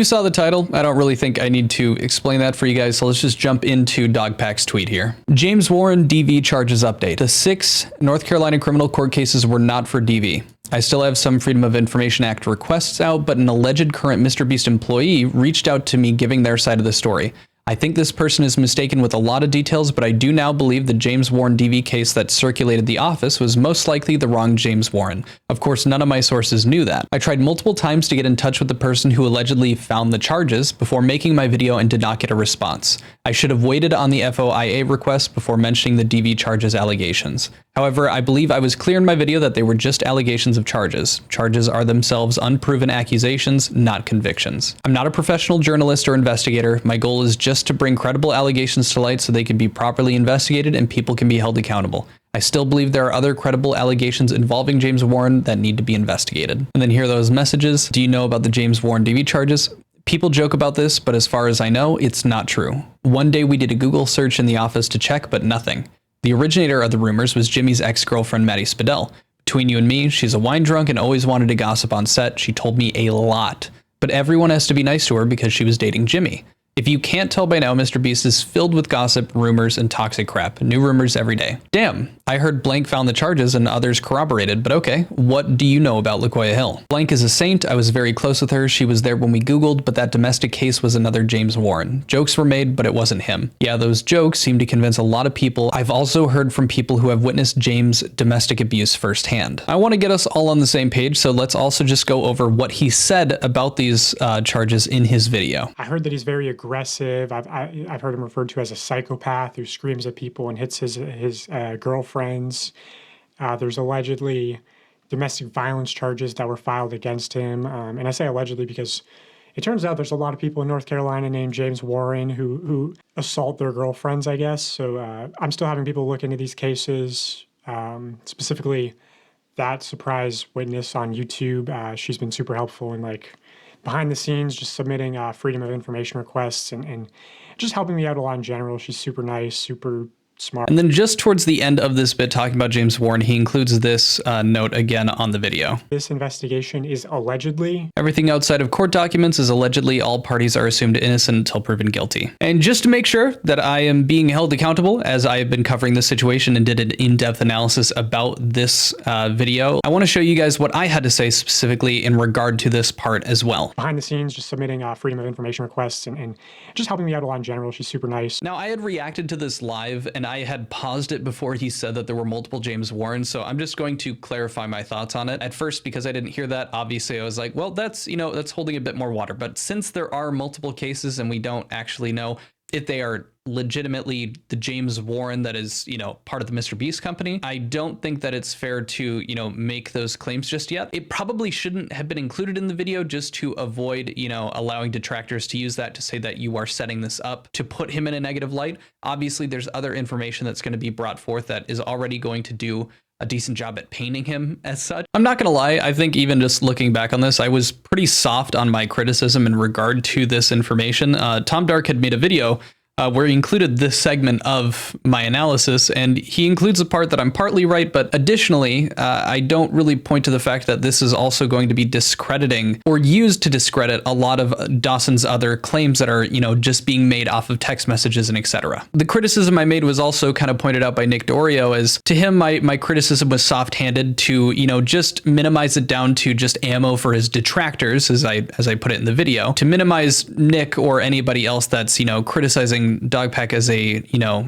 you saw the title, I don't really think I need to explain that for you guys, so let's just jump into Dogpack's tweet here. James Warren DV charges update. The 6 North Carolina criminal court cases were not for DV. I still have some Freedom of Information Act requests out, but an alleged current MrBeast employee reached out to me giving their side of the story. I think this person is mistaken with a lot of details, but I do now believe the James Warren DV case that circulated the office was most likely the wrong James Warren. Of course, none of my sources knew that. I tried multiple times to get in touch with the person who allegedly found the charges before making my video and did not get a response. I should have waited on the FOIA request before mentioning the DV charges allegations. However, I believe I was clear in my video that they were just allegations of charges. Charges are themselves unproven accusations, not convictions. I'm not a professional journalist or investigator. My goal is just to bring credible allegations to light so they can be properly investigated and people can be held accountable. I still believe there are other credible allegations involving James Warren that need to be investigated. And then here are those messages. Do you know about the James Warren DV charges? People joke about this, but as far as I know, it's not true. One day we did a Google search in the office to check, but nothing. The originator of the rumors was Jimmy's ex-girlfriend, Maddie Spadell. Between you and me, she's a wine drunk and always wanted to gossip on set. She told me a lot, but everyone has to be nice to her because she was dating Jimmy. If you can't tell by now, MrBeast is filled with gossip, rumors, and toxic crap. New rumors every day. Damn, I heard Blank found the charges and others corroborated, but okay, what do you know about LaQuia Hill? Blank is a saint. I was very close with her. She was there when we Googled, but that domestic case was another James Warren. Jokes were made, but it wasn't him. Yeah, those jokes seem to convince a lot of people. I've also heard from people who have witnessed James' domestic abuse firsthand. I want to get us all on the same page, so let's also just go over what he said about these charges in his video. I heard that he's very aggressive. I've heard him referred to as a psychopath who screams at people and hits his girlfriends. There's allegedly domestic violence charges that were filed against him. And I say allegedly because it turns out there's a lot of people in North Carolina named James Warren who assault their girlfriends, I guess. So I'm still having people look into these cases, specifically that surprise witness on YouTube. She's been super helpful in behind the scenes, just submitting Freedom of Information requests and just helping me out a lot in general. She's super nice, super smart. And then just towards the end of this bit talking about James Warren, he includes this note again on the video. This investigation is allegedly. Everything outside of court documents is allegedly. All parties are assumed innocent until proven guilty. And just to make sure that I am being held accountable, as I have been covering this situation and did an in-depth analysis about this video, I want to show you guys what I had to say specifically in regard to this part as well. Behind the scenes, just submitting Freedom of Information requests and just helping me out a lot in general. She's super nice. Now, I had reacted to this live and I had paused it before he said that there were multiple James Warren, so I'm just going to clarify my thoughts on it. At first, because I didn't hear that, obviously I was like, well, that's holding a bit more water. But since there are multiple cases and we don't actually know if they are legitimately the James Warren that is, part of the MrBeast company, I don't think that it's fair to, make those claims just yet. It probably shouldn't have been included in the video just to avoid, allowing detractors to use that to say that you are setting this up to put him in a negative light. Obviously, there's other information that's going to be brought forth that is already going to do a decent job at painting him as such. I'm not gonna lie, I think even just looking back on this, I was pretty soft on my criticism in regard to this information. Tom Dark had made a video where he included this segment of my analysis, and he includes a part that I'm partly right, but additionally, I don't really point to the fact that this is also going to be discrediting or used to discredit a lot of Dawson's other claims that are, just being made off of text messages and etc. The criticism I made was also kind of pointed out by Nick Dorio as, to him, my criticism was soft-handed to, just minimize it down to just ammo for his detractors, as I put it in the video, to minimize Nick or anybody else that's, criticizing Dogpack as a,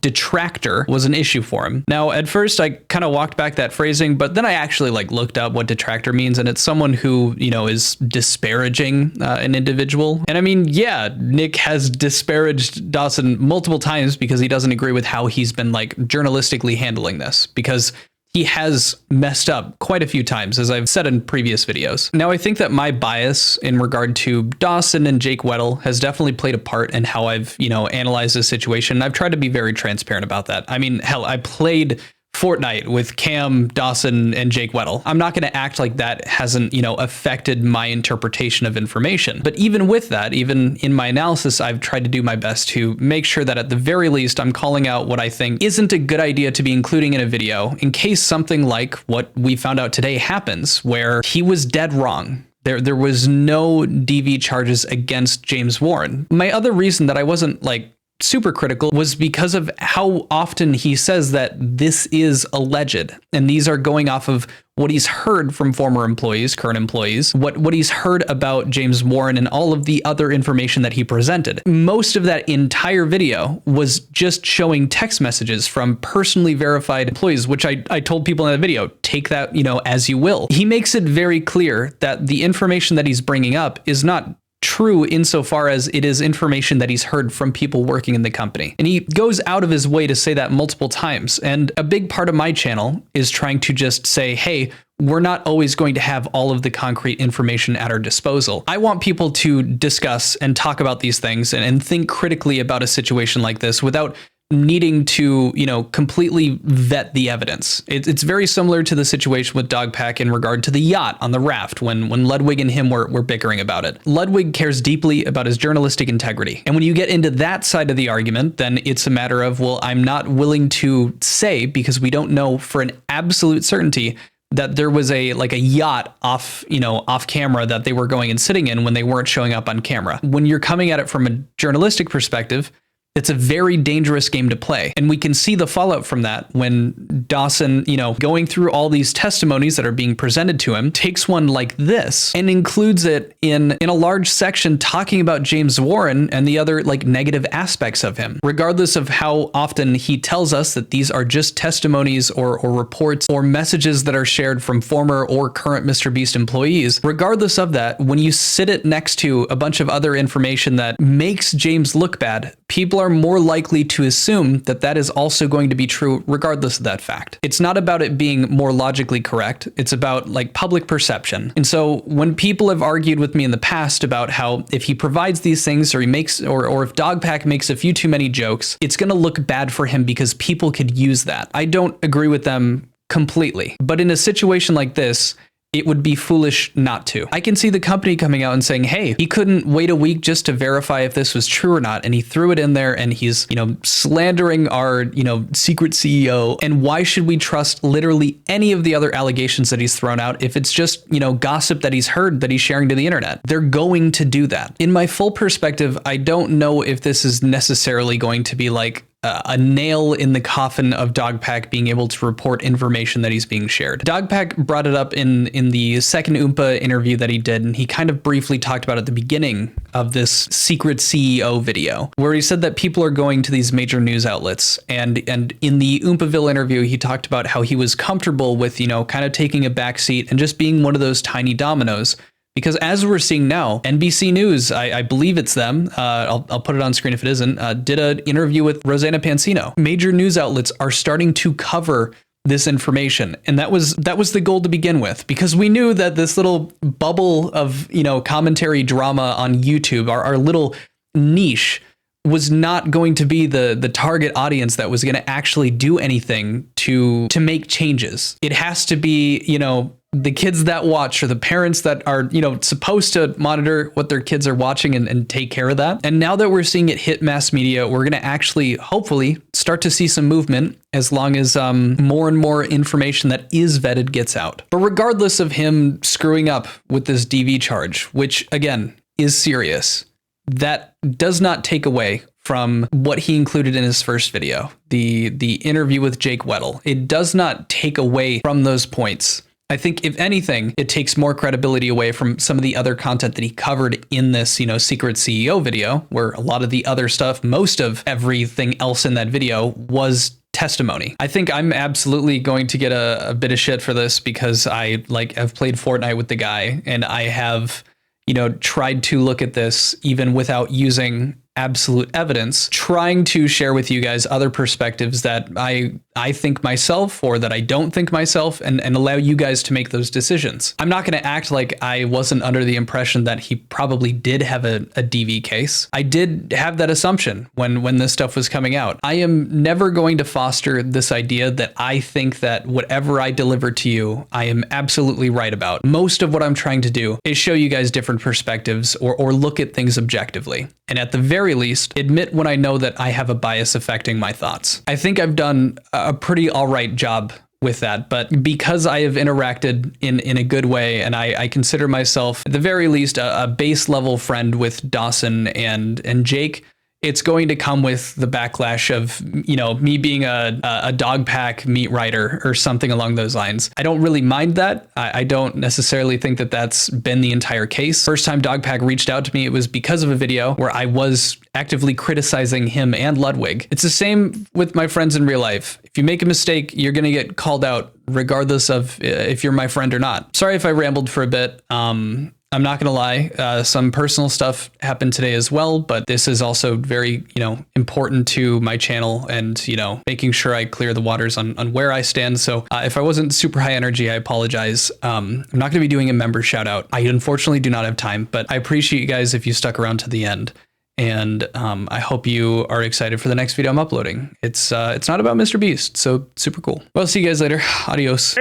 detractor was an issue for him. Now, at first, I kind of walked back that phrasing, but then I actually looked up what detractor means, and it's someone who, is disparaging an individual. And I mean, yeah, Nick has disparaged Dawson multiple times because he doesn't agree with how he's been journalistically handling this, because he has messed up quite a few times, as I've said in previous videos. Now, I think that my bias in regard to Dawson and Jake Weddle has definitely played a part in how I've, analyzed this situation. I've tried to be very transparent about that. I mean, hell, I played Fortnite with Cam, Dawson, and Jake Weddle. I'm not going to act like that hasn't, affected my interpretation of information. But even with that, even in my analysis, I've tried to do my best to make sure that at the very least, I'm calling out what I think isn't a good idea to be including in a video in case something like what we found out today happens, where he was dead wrong. There was no DV charges against James Warren. My other reason that I wasn't like super critical was because of how often he says that this is alleged, and these are going off of what he's heard from former employees, current employees, what he's heard about James Warren and all of the other information that he presented. Most of that entire video was just showing text messages from personally verified employees, which I told people in that video, take that, as you will. He makes it very clear that the information that he's bringing up is not true insofar as it is information that he's heard from people working in the company. And he goes out of his way to say that multiple times. And a big part of my channel is trying to just say, hey, we're not always going to have all of the concrete information at our disposal. I want people to discuss and talk about these things and think critically about a situation like this without needing to, completely vet the evidence. It's very similar to the situation with Dogpack in regard to the yacht on the raft when Ludwig and him were bickering about it. Ludwig cares deeply about his journalistic integrity. And when you get into that side of the argument, then it's a matter of, well, I'm not willing to say, because we don't know for an absolute certainty, that there was a yacht off camera that they were going and sitting in when they weren't showing up on camera. When you're coming at it from a journalistic perspective, it's a very dangerous game to play. And we can see the fallout from that when Dawson, going through all these testimonies that are being presented to him, takes one like this and includes it in a large section talking about James Warren and the other negative aspects of him, regardless of how often he tells us that these are just testimonies or reports or messages that are shared from former or current Mr. Beast employees. Regardless of that, when you sit it next to a bunch of other information that makes James look bad, people are more likely to assume that that is also going to be true regardless of that fact. It's not about it being more logically correct. It's about public perception. And so when people have argued with me in the past about how if he provides these things or he makes or if Dogpack makes a few too many jokes, it's going to look bad for him because people could use that. I don't agree with them completely. But in a situation like this, it would be foolish not to. I can see the company coming out and saying, hey, he couldn't wait a week just to verify if this was true or not. And he threw it in there and he's, slandering our, secret CEO. And why should we trust literally any of the other allegations that he's thrown out if it's just, gossip that he's heard that he's sharing to the internet? They're going to do that. In my full perspective, I don't know if this is necessarily going to be a nail in the coffin of Dogpack being able to report information that he's being shared. Dogpack brought it up in the second Oompa interview that he did, and he kind of briefly talked about at the beginning of this secret CEO video, where he said that people are going to these major news outlets. And in the Oompaville interview, he talked about how he was comfortable with, kind of taking a backseat and just being one of those tiny dominoes. Because as we're seeing now, NBC News, I believe it's them, I'll put it on screen if it isn't, did an interview with Rosanna Pansino. Major news outlets are starting to cover this information. And that was the goal to begin with, because we knew that this little bubble of, commentary drama on YouTube, our little niche, was not going to be the target audience that was going to actually do anything to make changes. It has to be, the kids that watch or the parents that are, supposed to monitor what their kids are watching and take care of that. And now that we're seeing it hit mass media, we're going to actually, hopefully, start to see some movement as long as more and more information that is vetted gets out. But regardless of him screwing up with this DV charge, which again is serious, that does not take away from what he included in his first video, the interview with Jake Weddle. It does not take away from those points. I think if anything, it takes more credibility away from some of the other content that he covered in this, secret CEO video, where a lot of the other stuff, most of everything else in that video was testimony. I think I'm absolutely going to get a bit of shit for this because I have played Fortnite with the guy and I have, tried to look at this even without using absolute evidence, trying to share with you guys other perspectives that I think myself or that I don't think myself and allow you guys to make those decisions. I'm not going to act like I wasn't under the impression that he probably did have a DV case. I did have that assumption when this stuff was coming out. I am never going to foster this idea that I think that whatever I deliver to you, I am absolutely right about. Most of what I'm trying to do is show you guys different perspectives or look at things objectively. And at the very least, admit when I know that I have a bias affecting my thoughts. I think I've done a pretty all right job with that. But because I have interacted in a good way, and I consider myself at the very least a base level friend with Dawson and Jake, it's going to come with the backlash of, you know, me being a dog pack meat writer or something along those lines. I don't really mind that. I don't necessarily think that that's been the entire case. First time Dog Pack reached out to me, it was because of a video where I was actively criticizing him and Ludwig. It's the same with my friends in real life. If you make a mistake, you're going to get called out regardless of if you're my friend or not. Sorry if I rambled for a bit. I'm not going to lie, some personal stuff happened today as well, but this is also very, you know, important to my channel and, you know, making sure I clear the waters on where I stand. So if I wasn't super high energy, I apologize. I'm not going to be doing a member shout out. I unfortunately do not have time, but I appreciate you guys if you stuck around to the end. And I hope you are excited for the next video I'm uploading. It's not about Mr. Beast, so super cool. Well, see you guys later. Adios.